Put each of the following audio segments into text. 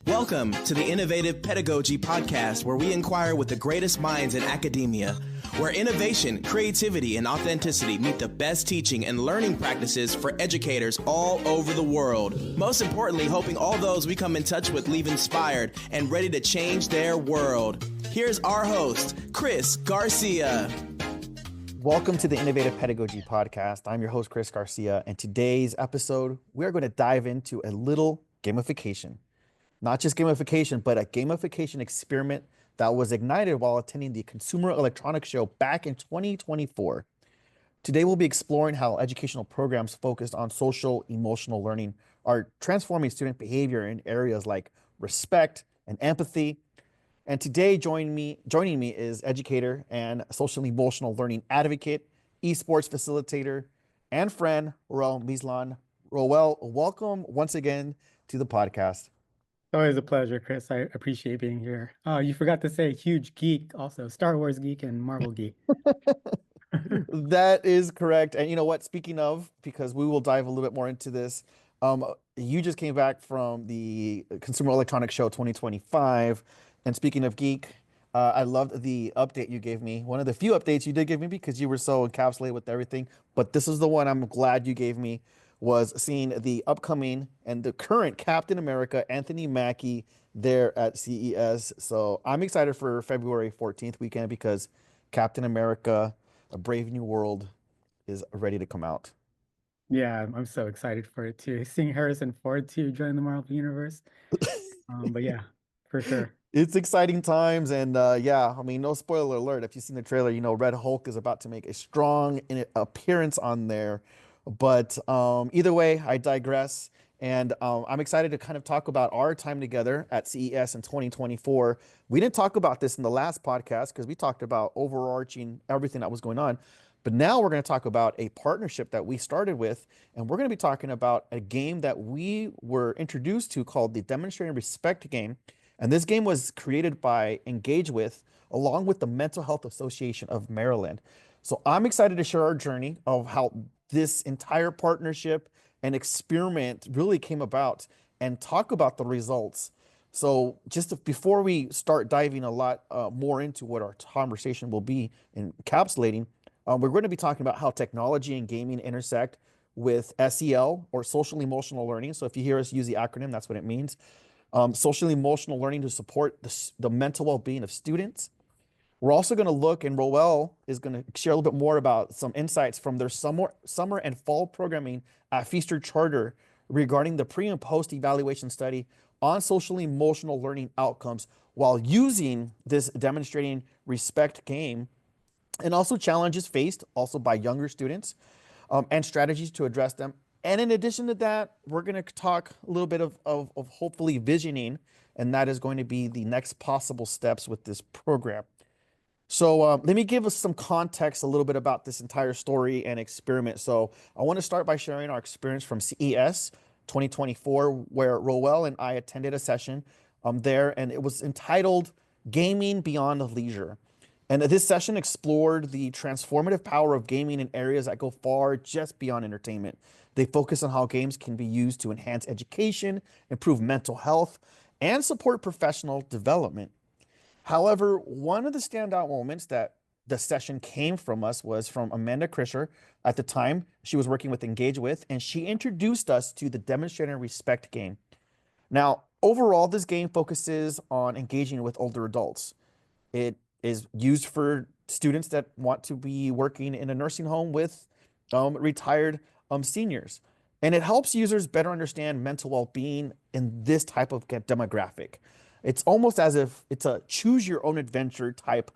Welcome to the Innovative Pedagogy Podcast, where we inquire with the greatest minds in academia, where innovation, creativity, and authenticity meet the best teaching and learning practices for educators all over the world. Most importantly, hoping all those we come in touch with leave inspired and ready to change their world. Here's our host, Chris Garcia. Welcome to the Innovative Pedagogy Podcast. I'm your host, Chris Garcia, and today's episode, we're going to dive into a little gamification. Not just gamification, but a gamification experiment that was ignited while attending the Consumer Electronics Show back in 2024. Today, we'll be exploring how educational programs focused on social emotional learning are transforming student behavior in areas like respect and empathy. And today, joining me is educator and social emotional learning advocate, esports facilitator, and friend, Roel Mislan. Roel, welcome once again to the podcast. Always a pleasure, Chris. I appreciate being here. Oh, you forgot to say huge geek also, Star Wars geek and Marvel geek. That is correct. And you know what, speaking of, because we will dive a little bit more into this, you just came back from the Consumer Electronics Show 2025. And speaking of geek, I loved the update you gave me. One of the few updates you did give me because you were so encapsulated with everything. But this is the one I'm glad you gave me, was seeing the upcoming and the current Captain America, Anthony Mackie, there at CES. So I'm excited for February 14th weekend because Captain America, A Brave New World is ready to come out. Yeah, I'm so excited for it too. Seeing Harrison Ford too join the Marvel Universe. But yeah, for sure. It's exciting times, and yeah, I mean, no spoiler alert. If you've seen the trailer, you know Red Hulk is about to make a strong appearance on there. But either way, I digress, and I'm excited to kind of talk about our time together at CES in 2024. We didn't talk about this in the last podcast because we talked about overarching everything that was going on. But now we're going to talk about a partnership that we started with, and we're going to be talking about a game that we were introduced to called the Demonstrating Respect game. And this game was created by Engage With, along with the Mental Health Association of Maryland. So I'm excited to share our journey of how this entire partnership and experiment really came about and talk about the results. So before we start diving a lot more into what our conversation will be encapsulating, we're going to be talking about how technology and gaming intersect with SEL, or social emotional learning. So if you hear us use the acronym, that's what it means. Social emotional learning to support the mental well-being of students. We're also going to look, and Roel is going to share a little bit more about some insights from their summer and fall programming at Feaster Charter regarding the pre and post evaluation study on social emotional learning outcomes while using this Demonstrating Respect game, and also challenges faced also by younger students and strategies to address them. And in addition to that, we're going to talk a little bit of hopefully visioning, and that is going to be the next possible steps with this program. So let me give us some context a little bit about this entire story and experiment. So I want to start by sharing our experience from CES 2024, where Roel and I attended a session there, and it was entitled Gaming Beyond Leisure. And this session explored the transformative power of gaming in areas that go far just beyond entertainment. They focus on how games can be used to enhance education, improve mental health, and support professional development. However, one of the standout moments that the session came from us was from Amanda Krischer. At the time, she was working with Engage With, and she introduced us to the Demonstrating Respect game. Now, overall, this game focuses on engaging with older adults. It is used for students that want to be working in a nursing home with retired seniors. And it helps users better understand mental well-being in this type of demographic. It's almost as if it's a choose your own adventure type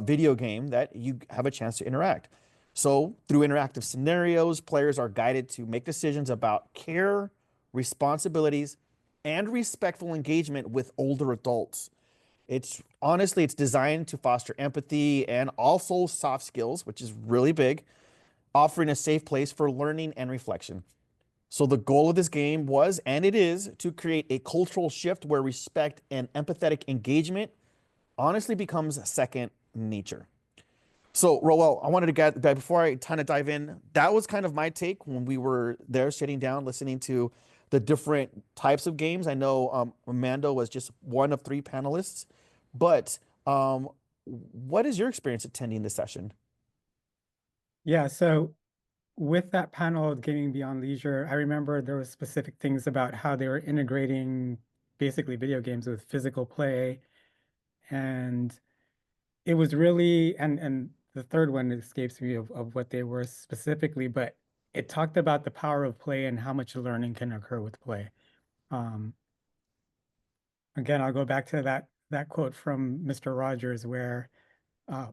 video game that you have a chance to interact. So through interactive scenarios, players are guided to make decisions about care, responsibilities, and respectful engagement with older adults. It's designed to foster empathy and also soft skills, which is really big, offering a safe place for learning and reflection. So the goal of this game was, and it is, to create a cultural shift where respect and empathetic engagement honestly becomes second nature. So Roel, I wanted to get, before I kind of dive in, that was kind of my take when we were there sitting down listening to the different types of games. I know Amanda was just one of three panelists, but what is your experience attending this session? Yeah, so with that panel of Gaming Beyond Leisure, I remember there were specific things about how they were integrating basically video games with physical play. And it was really, and the third one escapes me of what they were specifically, but it talked about the power of play and how much learning can occur with play. Um, Again, I'll go back to that quote from Mr. Rogers where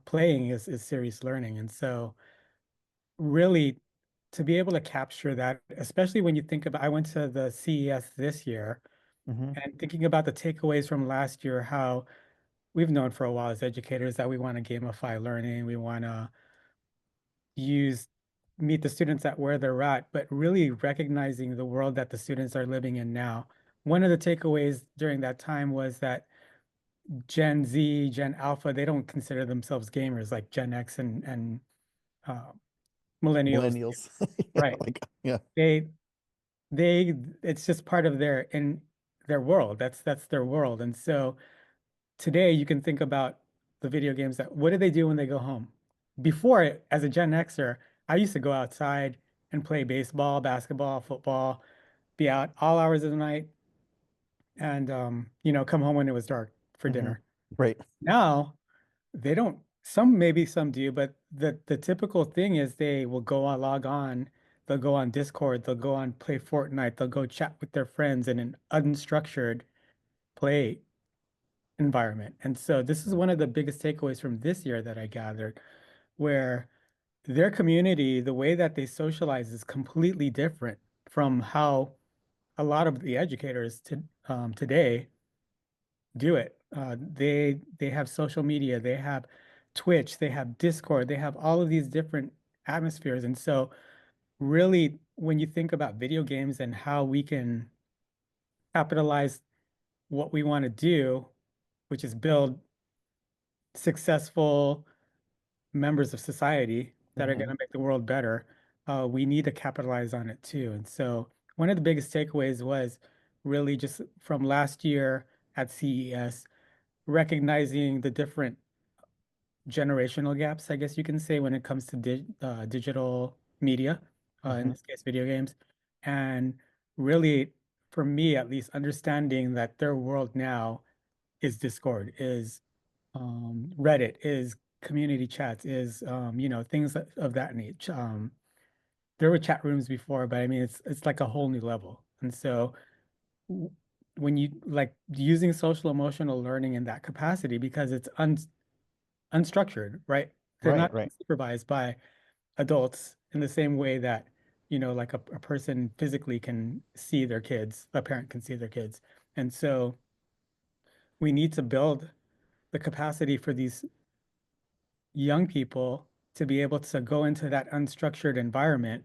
playing is serious learning. And so really to be able to capture that, especially when you think about, I went to the CES this year Hmm. and thinking about the takeaways from last year, how we've known for a while as educators that we want to gamify learning, we want to use meet the students at where they're at, but really recognizing the world that the students are living in now. One of the takeaways during that time was that Gen Z, Gen Alpha, they don't consider themselves gamers like Gen X and uh, millennials. Millennials. Yeah, Right. like yeah. They they it's just part of their world. That's their world. And so today you can think about the video games that what do they do when they go home? Before, as a Gen Xer, I used to go outside and play baseball, basketball, football, be out all hours of the night and come home when it was dark for Hmm. dinner. Right. Now they don't, some maybe some do, but the typical thing is they will go on, log on, they'll go on Discord, they'll go on play Fortnite, they'll go chat with their friends in an unstructured play environment. And so this is one of the biggest takeaways from this year that I gathered, where their community, the way that they socialize is completely different from how a lot of the educators today do it. They have social media, they have Twitch, they have Discord, they have all of these different atmospheres. And so really, when you think about video games and how we can capitalize what we want to do, which is build successful members of society that are going Hmm. to make the world better, we need to capitalize on it too. And so one of the biggest takeaways was really just from last year at CES, recognizing the different generational gaps, I guess you can say, when it comes to digital media, in Hmm. this case, video games. And really, for me at least, understanding that their world now is Discord, is Reddit, is community chats, is things of that nature. There were chat rooms before, but I mean it's like a whole new level. And so w- when you like using social emotional learning in that capacity because it's unstructured, right? They're Right, not right. supervised by adults in the same way that, like a person physically can see their kids, a parent can see their kids. And so we need to build the capacity for these young people to be able to go into that unstructured environment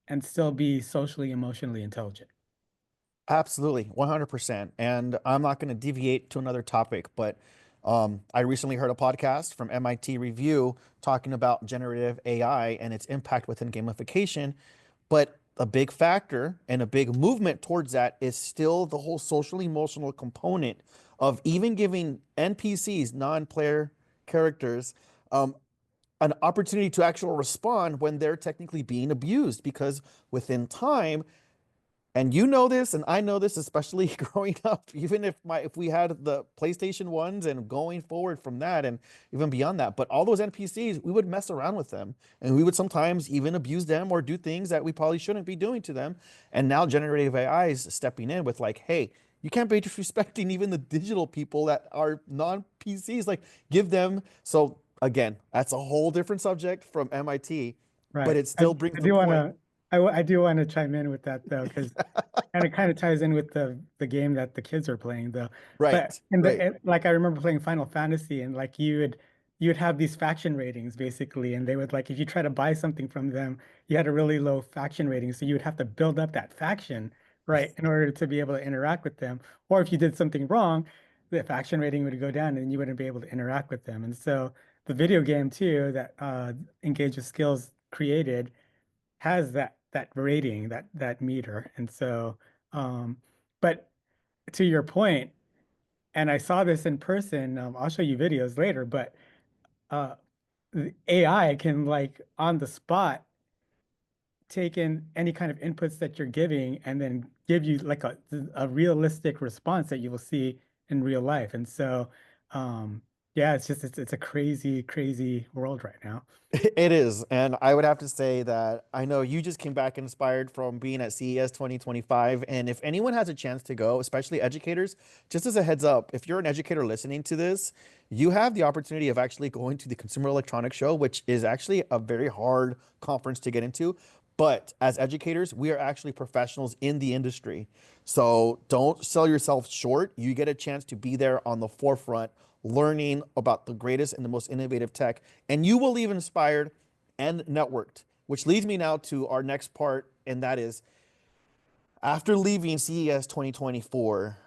and still be socially, emotionally intelligent. Absolutely, 100%. And I'm not going to deviate to another topic, but I recently heard a podcast from MIT Review talking about generative AI and its impact within gamification. But a big factor and a big movement towards that is still the whole social emotional component of even giving NPCs, non-player characters, um, an opportunity to actually respond when they're technically being abused. Because within time, and you know this, and I know this, especially growing up, even if we had the PlayStation ones and going forward from that and even beyond that, but all those NPCs, we would mess around with them and we would sometimes even abuse them or do things that we probably shouldn't be doing to them. And now generative AI is stepping in with like, hey, you can't be disrespecting even the digital people that are non-PCs. Like, give them. So again, that's a whole different subject from MIT, but Right. it I, still brings I the do want point. to I do want to chime in with that though, because and it kind of ties in with the game that the kids are playing though. But Right, right. like I remember playing Final Fantasy and like you would have these faction ratings basically, and they would like if you try to buy something from them, you had a really low faction rating, so you would have to build up that faction, right, in order to be able to interact with them. Or if you did something wrong, the faction rating would go down and you wouldn't be able to interact with them. And so the video game too that Engage with Skills created has that rating, that meter. And so But to your point, and I saw this in person, I'll show you videos later, but uh, the AI can like on the spot take in any kind of inputs that you're giving and then give you like a realistic response that you will see in real life. And so, yeah, it's a crazy, crazy world right now. It is. And I would have to say that I know you just came back inspired from being at CES 2025. And if anyone has a chance to go, especially educators, just as a heads up, if you're an educator listening to this, you have the opportunity of actually going to the Consumer Electronics Show, which is actually a very hard conference to get into. But as educators, we are actually professionals in the industry. So don't sell yourself short. You get a chance to be there on the forefront, learning about the greatest and the most innovative tech, and you will leave inspired and networked, which leads me now to our next part, and that is after leaving CES 2024,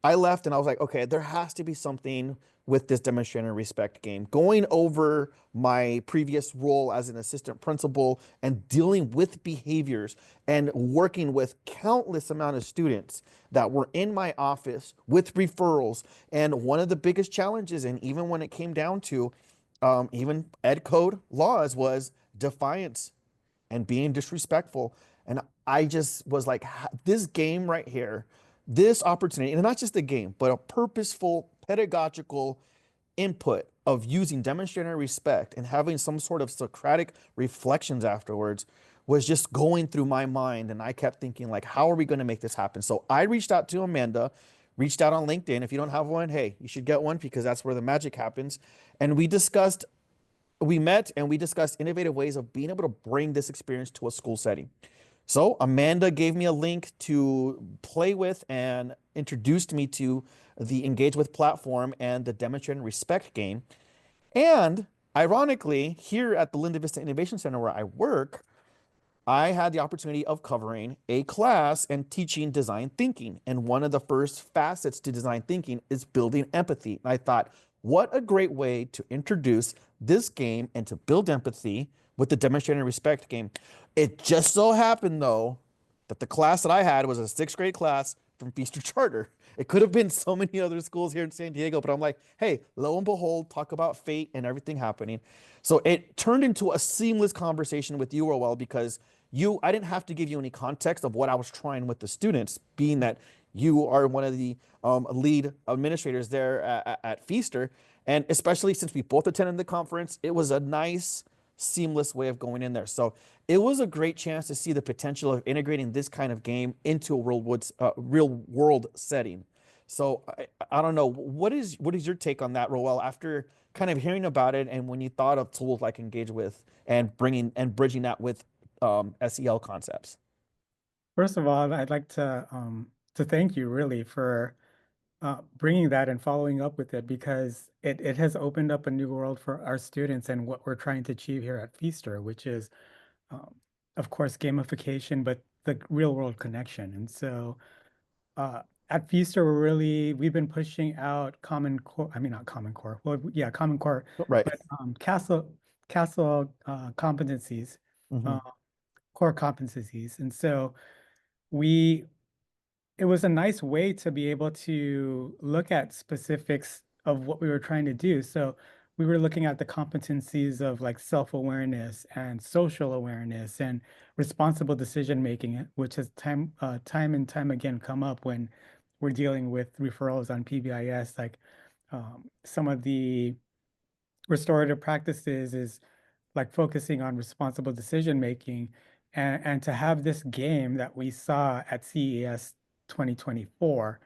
I left and I was like, okay, there has to be something with this demonstrating respect game. Going over my previous role as an assistant principal and dealing with behaviors and working with countless amount of students that were in my office with referrals. And one of the biggest challenges, and even when it came down to even ed code laws, was defiance and being disrespectful. And I just was like, this game right here, this opportunity, and not just a game, but a purposeful pedagogical input of using demonstrating respect and having some sort of Socratic reflections afterwards was just going through my mind. And I kept thinking, like, how are we going to make this happen? So I reached out to Amanda, reached out on LinkedIn. If you don't have one, hey, you should get one because that's where the magic happens. And we met and we discussed innovative ways of being able to bring this experience to a school setting. So Amanda gave me a link to play with and introduced me to the Engage With platform and the Demonstrate and Respect game. And ironically, here at the Linda Vista Innovation Center where I work, I had the opportunity of covering a class and teaching design thinking. And one of the first facets to design thinking is building empathy. And I thought, what a great way to introduce this game and to build empathy with the Demonstrating Respect game. It just so happened, though, that the class that I had was a sixth grade class from Feaster Charter. It could have been so many other schools here in San Diego, but I'm like, hey, lo and behold, talk about fate and everything happening. So it turned into a seamless conversation with you, Roel, because I didn't have to give you any context of what I was trying with the students, being that you are one of the lead administrators there at Feaster. And especially since we both attended the conference, it was a nice, seamless way of going in there. So it was a great chance to see the potential of integrating this kind of game into a real world setting. So I don't know, what is your take on that, Roel, after kind of hearing about it and when you thought of tools like Engage With and bringing and bridging that with SEL concepts? First of all, I'd like to thank you really for bringing that and following up with it because it has opened up a new world for our students and what we're trying to achieve here at Feaster, which is, um, of course, gamification, but the real world connection. And so uh, at Feaster, we've been pushing out Common Core, I mean, not Common Core, well, yeah, Common Core, Right. but CASEL competencies, Hmm. uh, core competencies. And so we it was a nice way to be able to look at specifics of what we were trying to do. So we were looking at the competencies of like self-awareness and social awareness and responsible decision making, which has time and time again come up when we're dealing with referrals on PBIS. Like some of the restorative practices is like focusing on responsible decision making and to have this game that we saw at CES 2024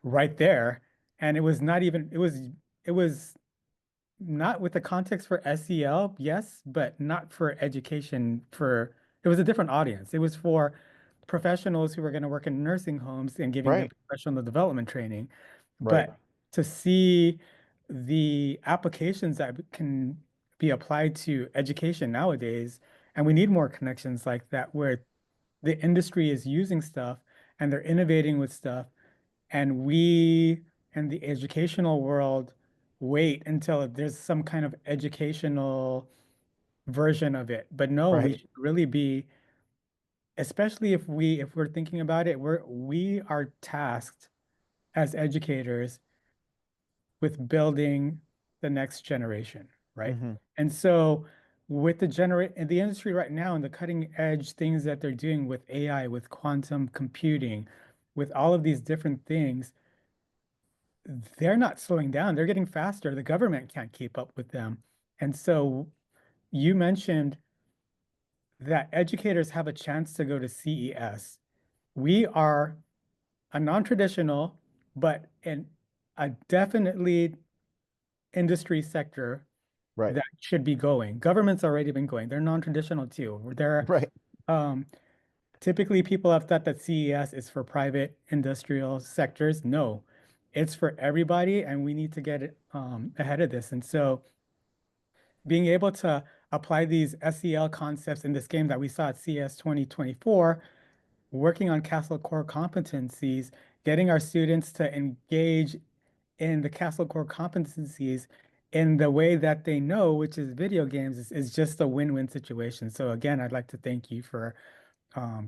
right there. And it was not even, it was not with the context for SEL, yes, but not for education it was a different audience. It was for professionals who were going to work in nursing homes and giving them Right. professional development training. Right. But to see the applications that can be applied to education nowadays, and we need more connections like that where the industry is using stuff and they're innovating with stuff and we and the educational world wait until there's some kind of educational version of it. But no, we Right. should really be especially if we're thinking about it, we are tasked as educators with building the next generation, right? Mm-hmm. And so with in the industry right now and the cutting edge things that they're doing with AI, with quantum computing, with all of these different things, they're not slowing down. They're getting faster. The government can't keep up with them. And so you mentioned that educators have a chance to go to CES. We are a non-traditional, but a definitely industry sector Right. that should be going. Government's already been going. They're non-traditional too. Right. Um, typically people have thought that CES is for private industrial sectors. No, it's for everybody, and we need to get it ahead of this. And so being able to apply these SEL concepts in this game that we saw at CES 2024, working on CASEL core competencies, getting our students to engage in the CASEL core competencies in the way that they know, which is video games, is just a win-win situation. So again, I'd like to thank you for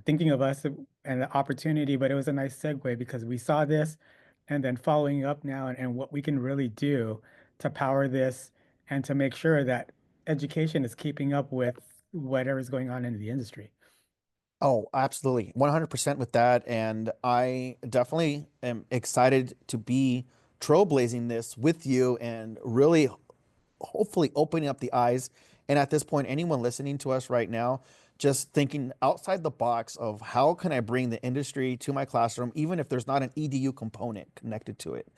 thinking of us and the opportunity, but it was a nice segue because we saw this and then following up now and what we can really do to power this and to make sure that education is keeping up with whatever is going on in the industry. Oh, absolutely. 100% with that. And I definitely am excited to be trailblazing this with you and really hopefully opening up the eyes. And at this point, anyone listening to us right now, just thinking outside the box of how can I bring the industry to my classroom, even if there's not an EDU component connected to it.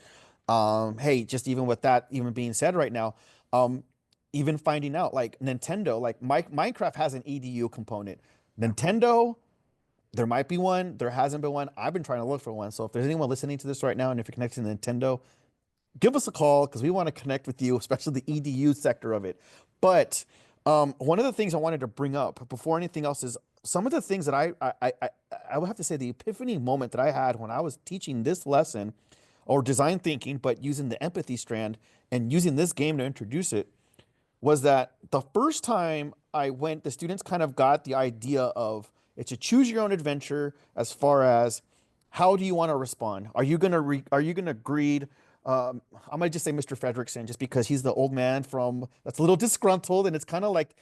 Hey, just even with that even being said right now, um, even finding out like Nintendo, like Minecraft has an EDU component. Nintendo, there might be one. There hasn't been one. I've been trying to look for one. So if there's anyone listening to this right now, and if you're connected to Nintendo, give us a call because we want to connect with you, especially the EDU sector of it. But one of the things I wanted to bring up before anything else is some of the things that I would have to say the epiphany moment that I had when I was teaching this lesson or design thinking, but using the empathy strand and using this game to introduce it was that the first time I went, the students kind of got the idea of it's a choose your own adventure as far as how do you want to respond? Are you gonna greed? I'm gonna just say Mr. Fredrickson just because he's the old man from that's a little disgruntled and it's kind of like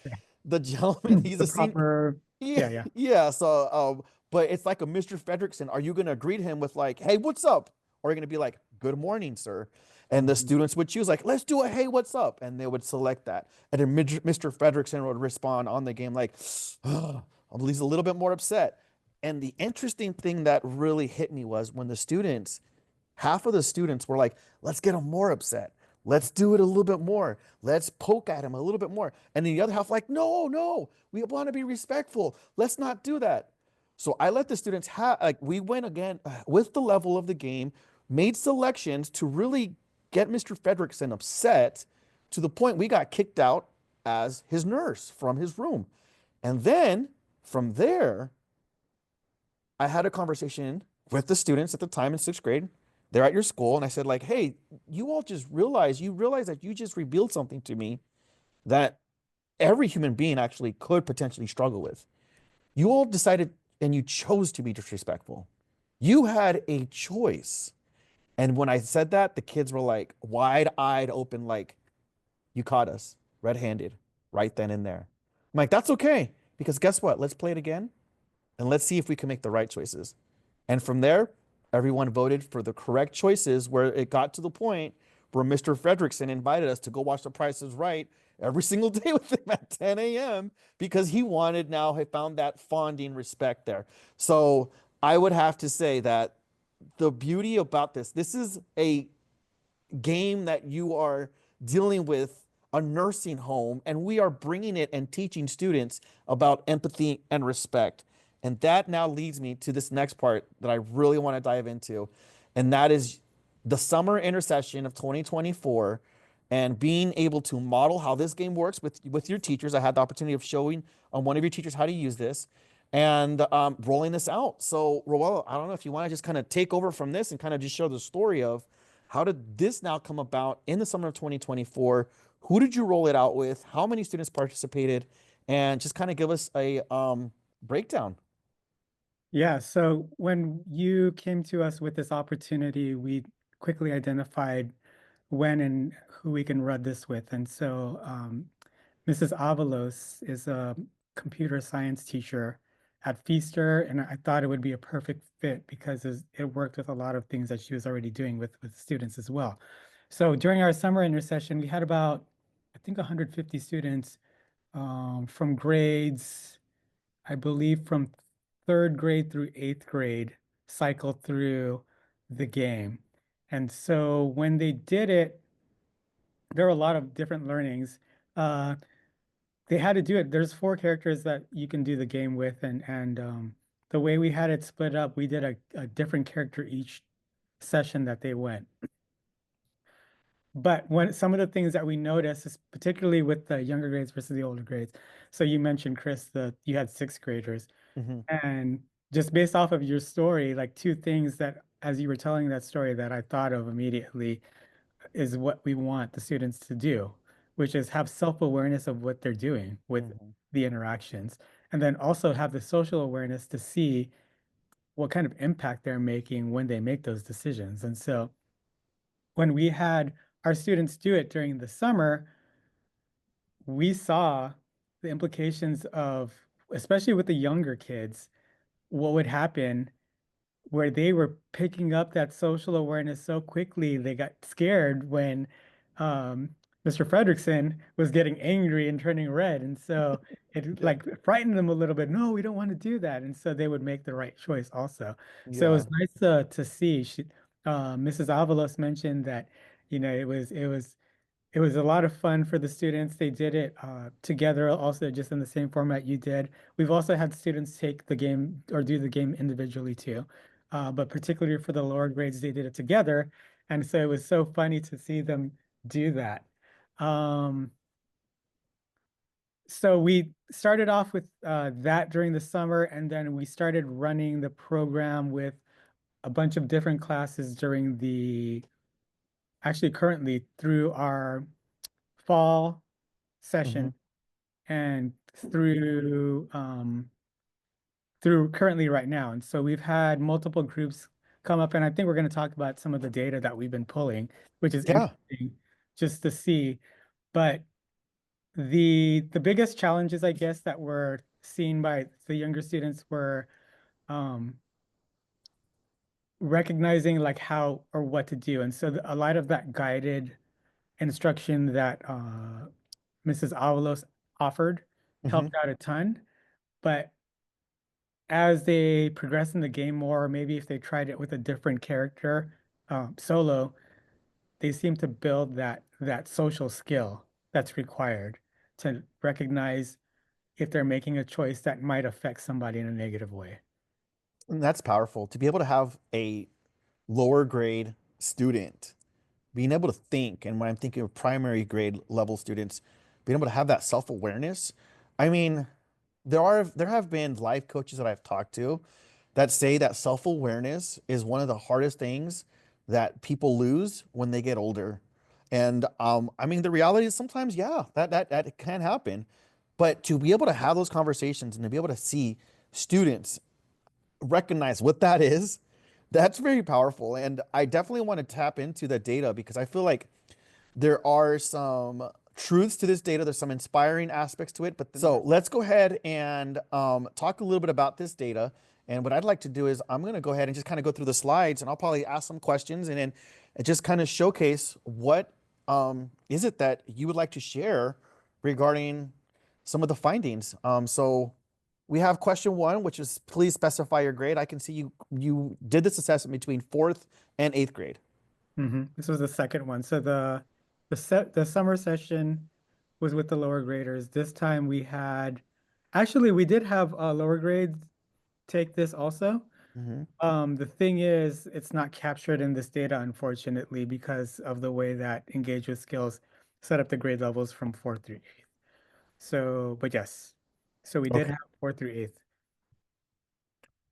the gentleman. He's The a senior. proper, Yeah, yeah, yeah. yeah. So, but it's like a Mr. Fredrickson. Are you gonna greet him with like, "Hey, what's up?" Or are you gonna be like, "Good morning, sir"? And the Mhm. students would choose like, "Let's do a hey, what's up?" And they would select that. And then Mr. Fredrickson would respond on the game like, "Oh, he's a little bit more upset." And the interesting thing that really hit me was when the students, half of the students were like, "Let's get him more upset. Let's do it a little bit more. Let's poke at him a little bit more." And then the other half, like, "No, no, we want to be respectful. Let's not do that." So I let the students have, like, we went again with the level of the game, made selections to really get Mr. Fredrickson upset to the point we got kicked out as his nurse from his room. And then from there, I had a conversation with the students at the time in sixth grade. They're at your school, and I said, like, hey, you all just realize that you just revealed something to me that every human being actually could potentially struggle with. You all decided and you chose to be disrespectful. You had a choice. And when I said that, the kids were like wide-eyed open, like, you caught us red-handed right then and there. I'm like, that's okay, because guess what? Let's play it again and let's see if we can make the right choices. And from there, everyone voted for the correct choices where it got to the point where Mr. Fredrickson invited us to go watch The Price is Right every single day with him at 10 a.m. because he wanted now, he found that fonding respect there. So I would have to say that the beauty about this is a game that you are dealing with a nursing home, and we are bringing it and teaching students about empathy and respect. And that now leads me to this next part that I really want to dive into, and that is the summer intercession of 2024 and being able to model how this game works with your teachers. I had the opportunity of showing on one of your teachers how to use this and rolling this out. So, Roel, I don't know if you want to just kind of take over from this and kind of just show the story of how did this now come about in the summer of 2024? Who did you roll it out with? How many students participated? And just kind of give us a breakdown. Yeah, so when you came to us with this opportunity, we quickly identified when and who we can run this with. And so Mrs. Avalos is a computer science teacher at Feaster, and I thought it would be a perfect fit because it worked with a lot of things that she was already doing with students as well. So during our summer intersession, we had about, I think, 150 students from grades, I believe from third grade through eighth grade, cycle through the game. And so when they did it, there were a lot of different learnings. Uh, they had to do it. There's four characters that you can do the game with, and the way we had it split up, we did a different character each session that they went. But when some of the things that we noticed is particularly with the younger grades versus the older grades. So you mentioned, Chris, that you had sixth graders. Hmm. And just based off of your story, like two things that, as you were telling that story, that I thought of immediately is what we want the students to do, which is have self-awareness of what they're doing with Hmm. the interactions, and then also have the social awareness to see what kind of impact they're making when they make those decisions. And so when we had our students do it during the summer, we saw the implications of, especially with the younger kids, what would happen where they were picking up that social awareness so quickly they got scared when um, Mr. Fredrickson was getting angry and turning red. And so it Yeah. like frightened them a little bit. No, we don't want to do that. And so they would make the right choice also. So it Yeah. was nice to see. Mrs. Avalos mentioned that, it was a lot of fun for the students. They did it together, also just in the same format you did. We've also had students take the game or do the game individually too. But particularly for the lower grades, they did it together. And so it was so funny to see them do that. Um, so we started off with that during the summer, and then we started running the program with a bunch of different classes during actually currently through our fall Hmm. session and through currently right now. And so we've had multiple groups come up, and I think we're going to talk about some of the data that we've been pulling, which is Yeah. interesting just to see. But the biggest challenges, I guess, that were seen by the younger students were um, recognizing like how or what to do. And so a lot of that guided instruction that Mrs. Avalos offered Hmm. helped out a ton. But as they progress in the game more, or maybe if they tried it with a different character, solo, they seem to build that social skill that's required to recognize if they're making a choice that might affect somebody in a negative way. And that's powerful to be able to have a lower grade student being able to think. And when I'm thinking of primary grade level students, being able to have that self-awareness. I mean, there have been life coaches that I've talked to that say that self-awareness is one of the hardest things that people lose when they get older. And I mean, the reality is sometimes, yeah, that can happen. But to be able to have those conversations and to be able to see students recognize what that is, that's very powerful. And I definitely want to tap into the data because I feel like there are some truths to this data. There's some inspiring aspects to it. But so let's go ahead and talk a little bit about this data. And what I'd like to do is I'm going to go ahead and just kind of go through the slides and I'll probably ask some questions and then just kind of showcase what is it that you would like to share regarding some of the findings. So we have question one, which is please specify your grade. I can see you did this assessment between fourth and eighth grade. This was the second one. So the summer session was with the lower graders. This time we did have lower grades take this also. Hmm. The thing is, it's not captured in this data, unfortunately, because of the way that Engage with Skills set up the grade levels from fourth through eighth. So, but yes, so we did Okay. have fourth through eighth.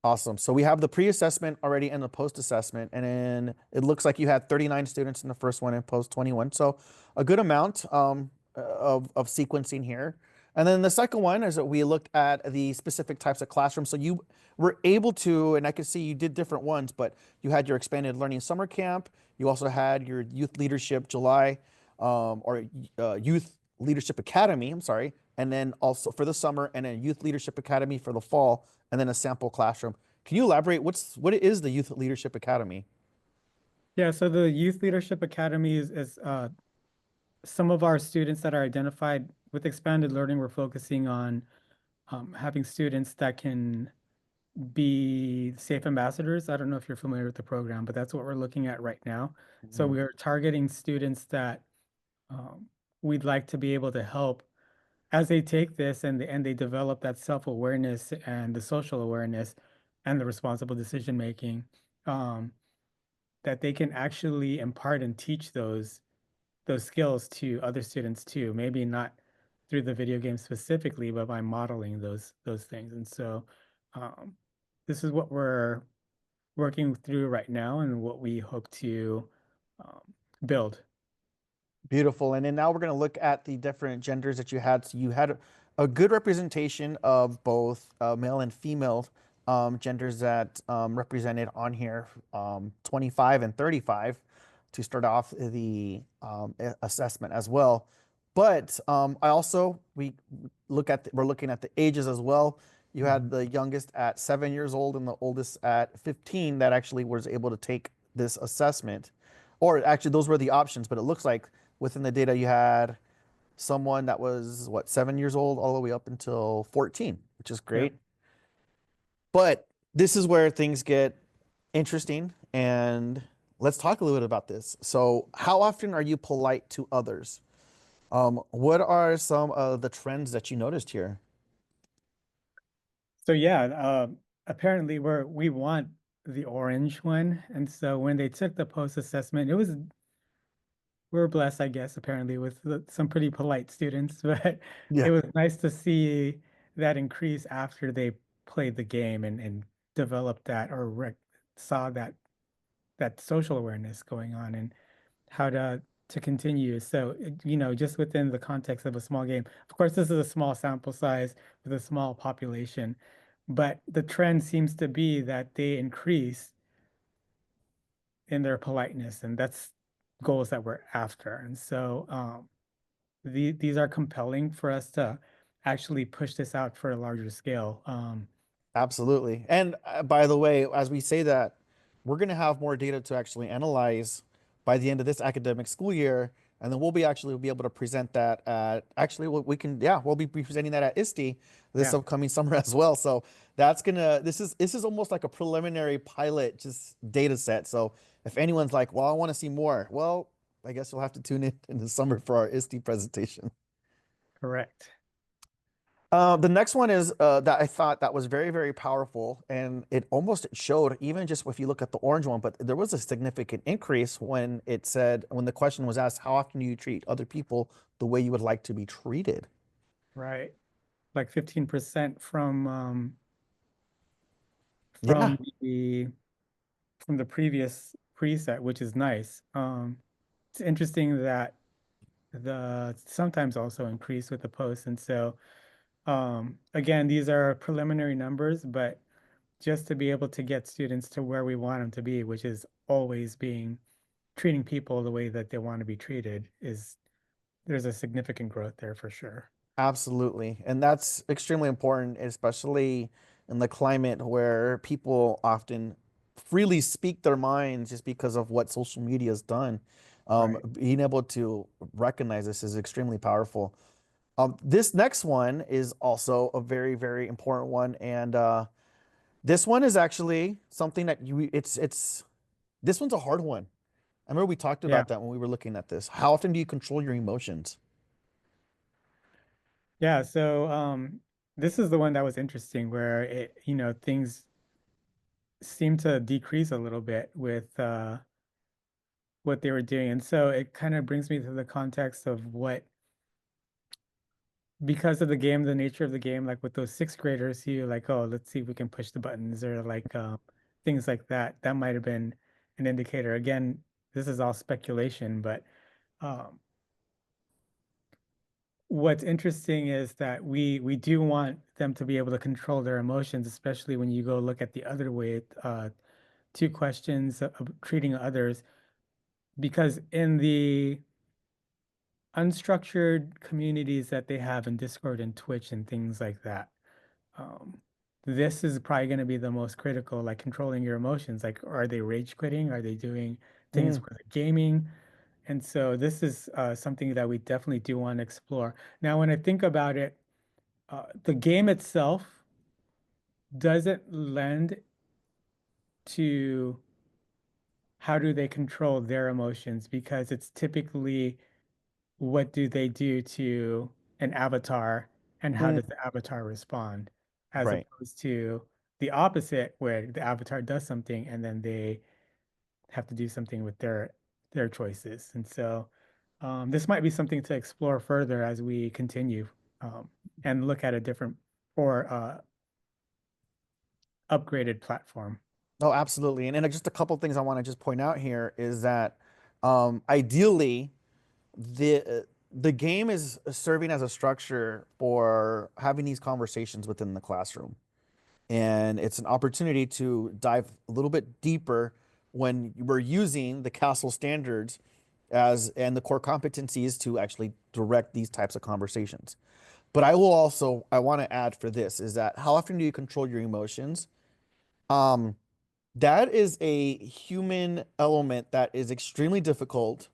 Awesome. So we have the pre-assessment already and the post-assessment, and then it looks like you had 39 students in the first one and post 21. So a good amount of sequencing here. And then the second one is that we looked at the specific types of classrooms. So you were able to, and I could see you did different ones, but you had your expanded learning summer camp. You also had your youth leadership July, or youth leadership academy. I'm sorry, and then also for the summer, and then youth leadership academy for the fall, and then a sample classroom. Can you elaborate? What is the youth leadership academy? Yeah, so the Youth Leadership Academy is some of our students that are identified with expanded learning. We're focusing on having students that can be safe ambassadors. I don't know if you're familiar with the program, but that's what we're looking at right now. So Mhm. we are targeting students that um, we'd like to be able to help as they take this and they develop that self-awareness and the social awareness and the responsible decision making, um, that they can actually impart and teach those skills to other students too. Maybe not through the video game specifically, but by modeling those things. And so um, this is what we're working through right now and what we hope to um, build. Beautiful. And then now we're going to look at the different genders that you had. So you had a good representation of both male and female genders that represented on here, 25 and 35 to start off the assessment as well. But I also, we're looking at the ages as well. You had Mhm. the youngest at 7 years old and the oldest at 15 that actually was able to take this assessment. Or actually, those were the options, but it looks like within the data you had someone that was what 7 years old all the way up until 14, which is Yep. great. But this is where things get interesting, and let's talk a little bit about this. So how often are you polite to others? What are some of the trends that you noticed here? So yeah, apparently we want the orange one. And so when they took the post assessment, we were blessed, I guess, apparently with some pretty polite students, but it Yeah, was nice to see that increase after they played the game and developed that or rec saw that social awareness going on and how to continue. So, just within the context of a small game, of course, this is a small sample size with a small population, but the trend seems to be that they increase in their politeness, and that's goals that we're after. And so, these are compelling for us to actually push this out for a larger scale. absolutely. And by the way, as we say that, we're going to have more data to actually analyze by the end of this academic school year, and then we'll be able to present that at actually we can yeah we'll be presenting that at ISTE this Yeah, upcoming summer as well. So that's gonna this is almost like a preliminary pilot just data set. So if anyone's like, well, I want to see more, well, I guess you'll have to tune in the summer for our ISTE presentation. correct. The next one is that I thought that was very, very powerful, and it almost showed even just if you look at the orange one, but there was a significant increase when it said when the question was asked, how often do you treat other people the way you would like to be treated? Right. Like 15% Yeah, from the from the previous preset, which is nice. It's interesting that the sometimes also increase with the post. And so, again, these are preliminary numbers, but just to be able to get students to where we want them to be, which is always being treating people the way that they want to be treated, is there's a significant growth there for sure. absolutely. And that's extremely important, especially in the climate where people often freely speak their minds just because of what social media has done. Right. Being able to recognize this is extremely powerful. This next one is also a very, very important one, and this one is actually something that it's this one's a hard one. I remember we talked Yeah. about that when we were looking at this. How often do you control your emotions? Yeah. So, this is the one that was interesting where things seem to decrease a little bit with what they were doing. And so it kind of brings me to the context of what, because of the game, the nature of the game, like with those sixth graders, you like, oh, let's see if we can push the buttons or like things like that. That might have been an indicator. Again, this is all speculation, but um, what's interesting is that we do want them to be able to control their emotions, especially when you go look at the other way, two questions of treating others, because in the unstructured communities that they have in Discord and Twitch and things like that, um, this is probably going to be the most critical, like controlling your emotions. Like, are they rage quitting? Are they doing things Mm, for the gaming? And so this is something that we definitely do want to explore. Now, when I think about it, the game itself doesn't lend to how do they control their emotions because it's typically what do they do to an avatar and how mm, does the avatar respond, as right. opposed to the opposite where the avatar does something and then they have to do something with their choices. And so this might be something to explore further as we continue um, and look at a different or upgraded platform. Oh, absolutely. And just a couple things I want to just point out here is that ideally the game is serving as a structure for having these conversations within the classroom. And it's an opportunity to dive a little bit deeper when we're using the CASEL standards as and the core competencies to actually direct these types of conversations. But I want to add for this is that how often do you control your emotions? Um, that is a human element that is extremely difficult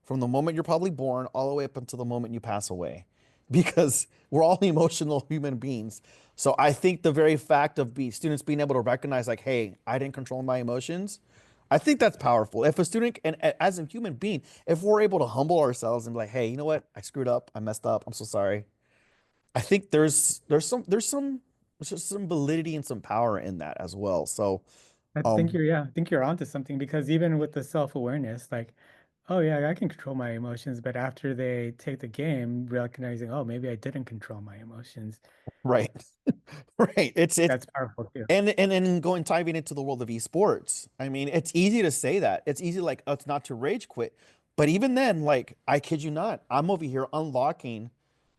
from the moment you're probably born all the way up until the moment you pass away because we're all emotional human beings. So I think the very fact of students being able to recognize like, hey, I didn't control my emotions, I think that's powerful. If a student and as a human being, if we're able to humble ourselves and be like, hey, you know what? I screwed up. I messed up. I'm so sorry. I think there's just some validity and some power in that as well. So I think um, I think you're onto something because even with the self-awareness, like, oh yeah, I can control my emotions, but after they take the game, recognizing, oh, maybe I didn't control my emotions, right. Right. It's that's powerful too. and then going diving into the world of esports. I mean, it's easy to say that. It's easy like it's not to rage quit. But even then, like I kid you not, I'm over here unlocking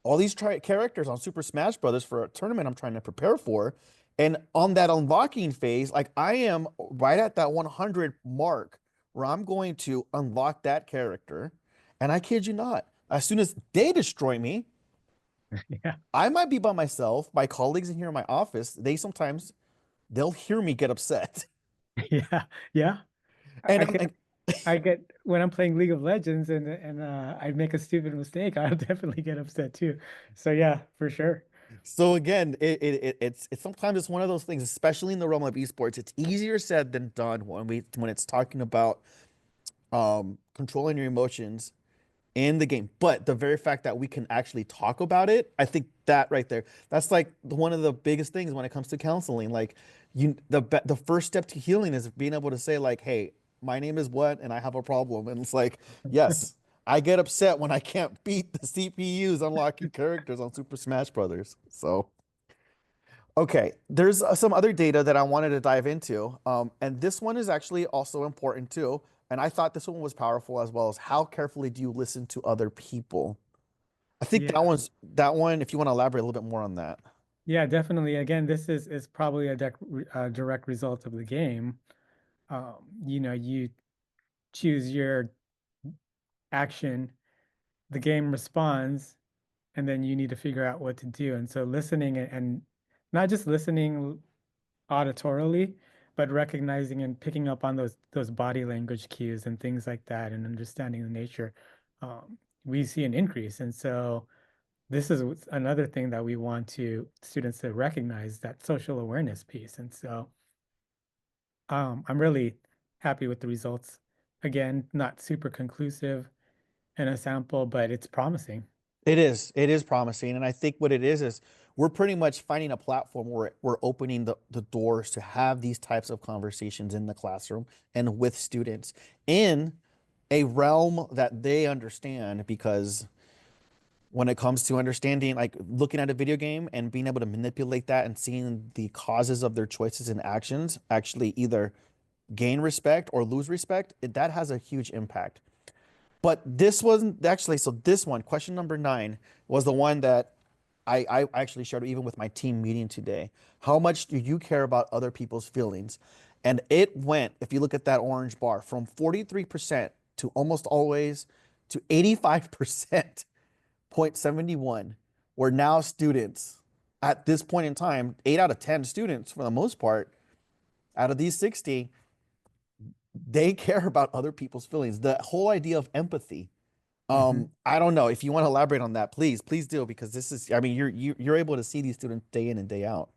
all these characters on Super Smash Brothers for a tournament I'm trying to prepare for. And on that unlocking phase, like I am right at that 100 mark where I'm going to unlock that character. And I kid you not, as soon as they destroy me, Yeah. I might be by myself. My colleagues in here in my office, they'll hear me get upset. Yeah. Yeah. And I I'm can like, I get when I'm playing League of Legends and I make a stupid mistake, I'll definitely get upset too. So yeah, for sure. so again, it's sometimes it's one of those things, especially in the realm of esports. It's easier said than done when it's talking about controlling your emotions in the game. But the very fact that we can actually talk about it, I think that right there, that's like one of the biggest things when it comes to counseling. Like the first step to healing is being able to say like, "Hey, my name is what, and I have a problem." And it's like, yes, I get upset when I can't beat the CPUs unlocking characters on Super Smash Brothers. So. Okay, there's some other data that I wanted to dive into, and this one is actually also important too. And I thought this one was powerful as well as how carefully do you listen to other people? I think Yeah. that one. If you want to elaborate a little bit more on that. Yeah, definitely. Again, this is probably a direct result of the game. You choose your action, the game responds, and then you need to figure out what to do. And so listening and not just listening auditorily, but recognizing and picking up on those body language cues and things like that, and understanding the nature, we see an increase. And so this is another thing that we want to students to recognize that social awareness piece. And so I'm really happy with the results. Again, not super conclusive in a sample, but it's promising. It is promising, and I think what it is we're pretty much finding a platform where we're opening the doors to have these types of conversations in the classroom and with students in a realm that they understand because when it comes to understanding, like looking at a video game and being able to manipulate that and seeing the causes of their choices and actions actually either gain respect or lose respect, that has a huge impact. But this wasn't actually, so this one, question number 9, was the one that I actually shared even with my team meeting today. How much do you care about other people's feelings? And it went, if you look at that orange bar, from 43% to almost always to 85%, 0.71, where now students at this point in time, 8 out of 10 students for the most part, out of these 60, they care about other people's feelings. The whole idea of empathy. Hmm. I don't know if you want to elaborate on that, please do, because this is, I mean, you're able to see these students day in and day out.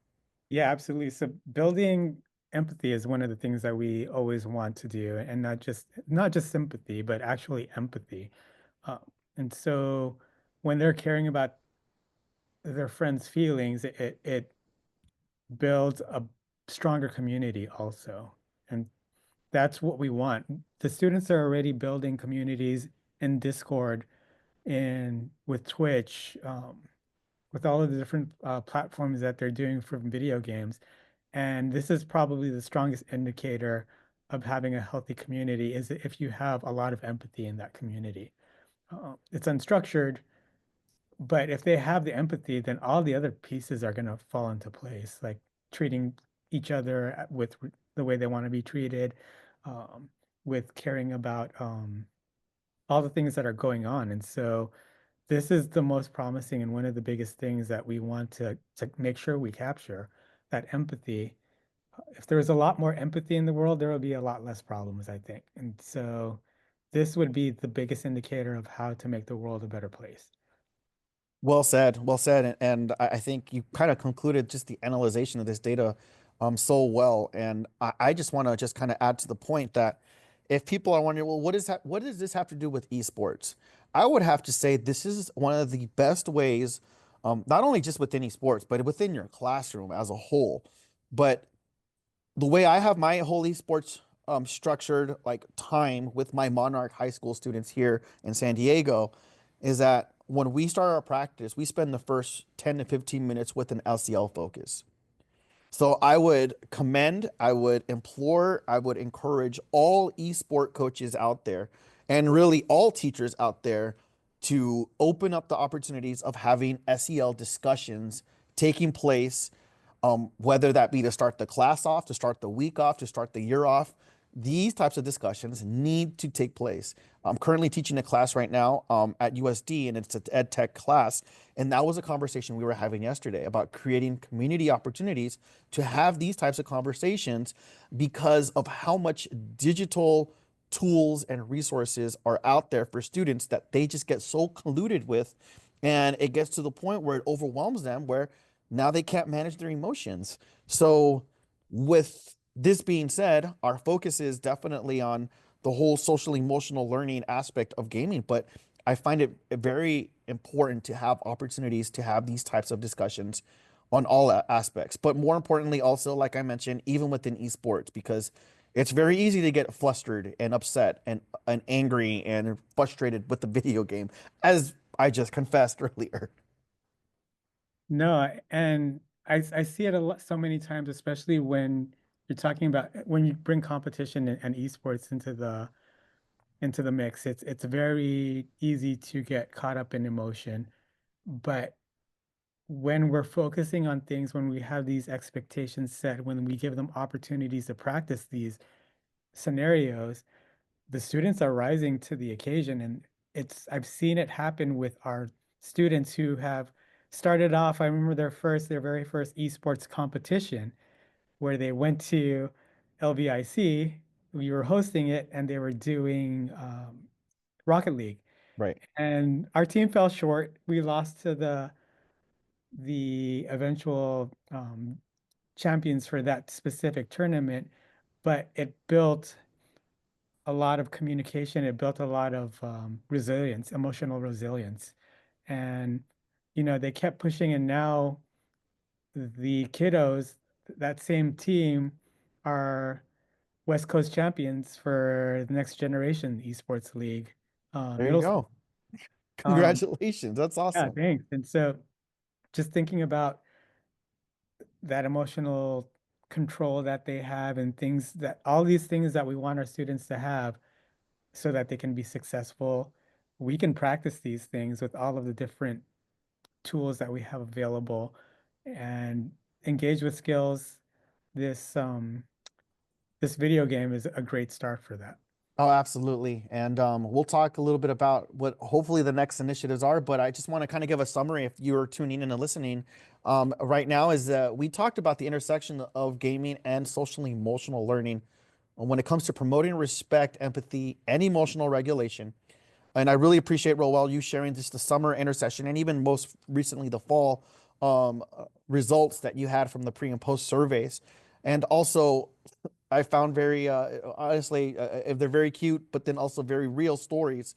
Yeah, absolutely. So building empathy is one of the things that we always want to do, and not just sympathy, but actually empathy. Uh, and so when they're caring about their friends' feelings, it builds a stronger community also. And that's what we want. The students are already building communities in Discord and with Twitch, with all of the different platforms that they're doing for video games. And this is probably the strongest indicator of having a healthy community is if you have a lot of empathy in that community. It's unstructured, but if they have the empathy, then all the other pieces are going to fall into place, like treating each other with the way they want to be treated, um, with caring about all the things that are going on. And so this is the most promising and one of the biggest things that we want to make sure we capture, that empathy. If there was a lot more empathy in the world, there would be a lot less problems, I think. And so this would be the biggest indicator of how to make the world a better place. Well said, well said. And I think you kind of concluded just the analyzation of this data so well. And I just want to just kind of add to the point that if people are wondering, well, what does this have to do with esports? I would have to say this is one of the best ways, not only just within esports, but within your classroom as a whole. But the way I have my whole esports structured like time with my Monarch High School students here in San Diego is that when we start our practice, we spend the first 10 to 15 minutes with an LCL focus. So I would commend, I would implore, I would encourage all esport coaches out there and really all teachers out there to open up the opportunities of having SEL discussions taking place, whether that be to start the class off, to start the week off, to start the year off. These types of discussions need to take place. I'm currently teaching a class right now at USD, and it's an ed tech class. And that was a conversation we were having yesterday about creating community opportunities to have these types of conversations because of how much digital tools and resources are out there for students that they just get so colluded with. And it gets to the point where it overwhelms them, where now they can't manage their emotions. So, with this being said, our focus is definitely on the whole social emotional learning aspect of gaming, but I find it very important to have opportunities to have these types of discussions on all aspects. But more importantly, also, like I mentioned, even within esports, because it's very easy to get flustered and upset and angry and frustrated with the video game, as I just confessed earlier. No, and I see it a lot so many times, especially when you're talking about when you bring competition and esports into the mix. It's very easy to get caught up in emotion. But when we're focusing on things, when we have these expectations set, when we give them opportunities to practice these scenarios, the students are rising to the occasion. And I've seen it happen with our students who have started off. I remember their very first esports competition where they went to LVIC. We were hosting it and they were doing Rocket League. Right. And our team fell short. We lost to the eventual champions for that specific tournament, but it built a lot of communication. It built a lot of resilience, emotional resilience. And, they kept pushing, and now the kiddos, that same team, are West Coast champions for the next generation esports league, There you middle school. go. Um, Congratulations. That's yeah, awesome. thanks. And so just thinking about that emotional control that they have and things that all these things that we want our students to have, so that they can be successful. We can practice these things with all of the different tools that we have available and engage with skills. This this video game is a great start for that. Oh, absolutely. And we'll talk a little bit about what hopefully the next initiatives are, but I just want to kind of give a summary if you're tuning in and listening. Right now is that we talked about the intersection of gaming and social emotional learning when it comes to promoting respect, empathy, and emotional regulation. And I really appreciate, Roel, you sharing just the summer intercession and even most recently the fall results that you had from the pre and post surveys. And also, I found very, honestly, if they're very cute, but then also very real stories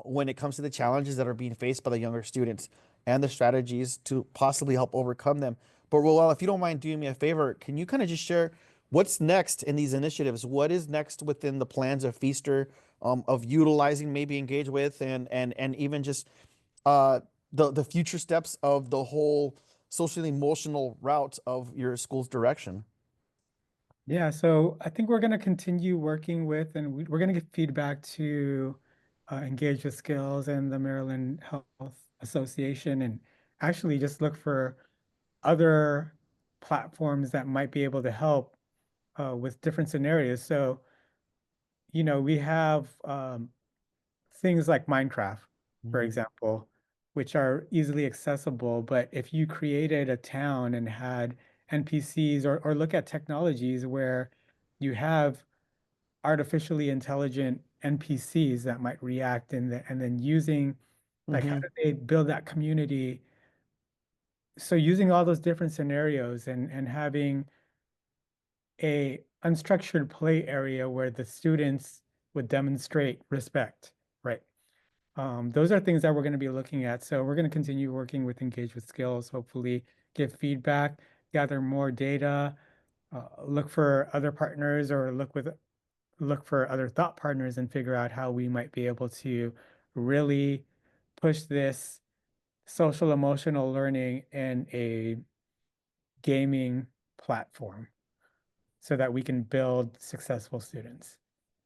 when it comes to the challenges that are being faced by the younger students and the strategies to possibly help overcome them. But Roel, if you don't mind doing me a favor, can you kind of just share what's next in these initiatives? What is next within the plans of Feaster, of utilizing, maybe engage with, and even just uh, the future steps of the whole social emotional route of your school's direction? Yeah, so I think we're going to continue working with, and we're going to get feedback to engage with skills and the Maryland Health Association, and actually just look for other platforms that might be able to help with different scenarios. So, we have things like Minecraft, for Mhm. example, which are easily accessible. But if you created a town and had NPCs, or look at technologies where you have artificially intelligent NPCs that might react and then using, like, how Mm-hmm. do they build that community? So using all those different scenarios and having a unstructured play area where the students would demonstrate respect, right? Those are things that we're going to be looking at. So we're going to continue working with Engage with Skills, hopefully give feedback, gather more data, look for other partners, or look for other thought partners and figure out how we might be able to really push this social emotional learning in a gaming platform so that we can build successful students.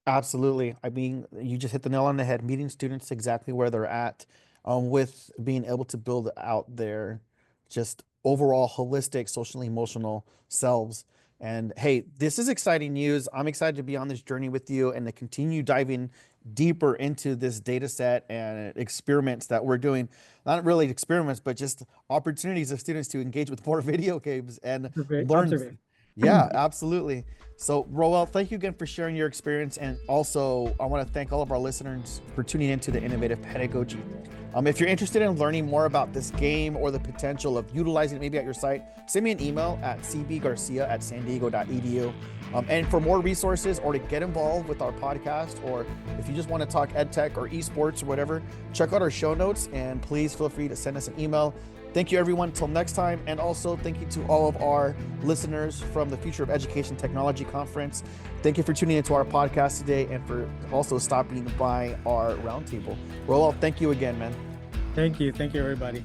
Absolutely. I mean, you just hit the nail on the head, meeting students exactly where they're at, with being able to build out their just overall holistic social emotional selves. And hey, this is exciting news. I'm excited to be on this journey with you and to continue diving deeper into this data set and experiments that we're doing. Not really experiments, but just opportunities of students to engage with more video games and learn. Observation. Yeah, absolutely. So, Roel, thank you again for sharing your experience. And also, I want to thank all of our listeners for tuning into the Innovative Pedagogy. If you're interested in learning more about this game or the potential of utilizing it maybe at your site, send me an email at cbgarcia@sandiego.edu. And for more resources or to get involved with our podcast, or if you just want to talk edtech or esports or whatever, check out our show notes and please feel free to send us an email. Thank you, everyone. Until next time. And also thank you to all of our listeners from the Future of Education Technology Conference. Thank you for tuning into our podcast today and for also stopping by our roundtable. Roel, thank you again, man. Thank you. Thank you, everybody.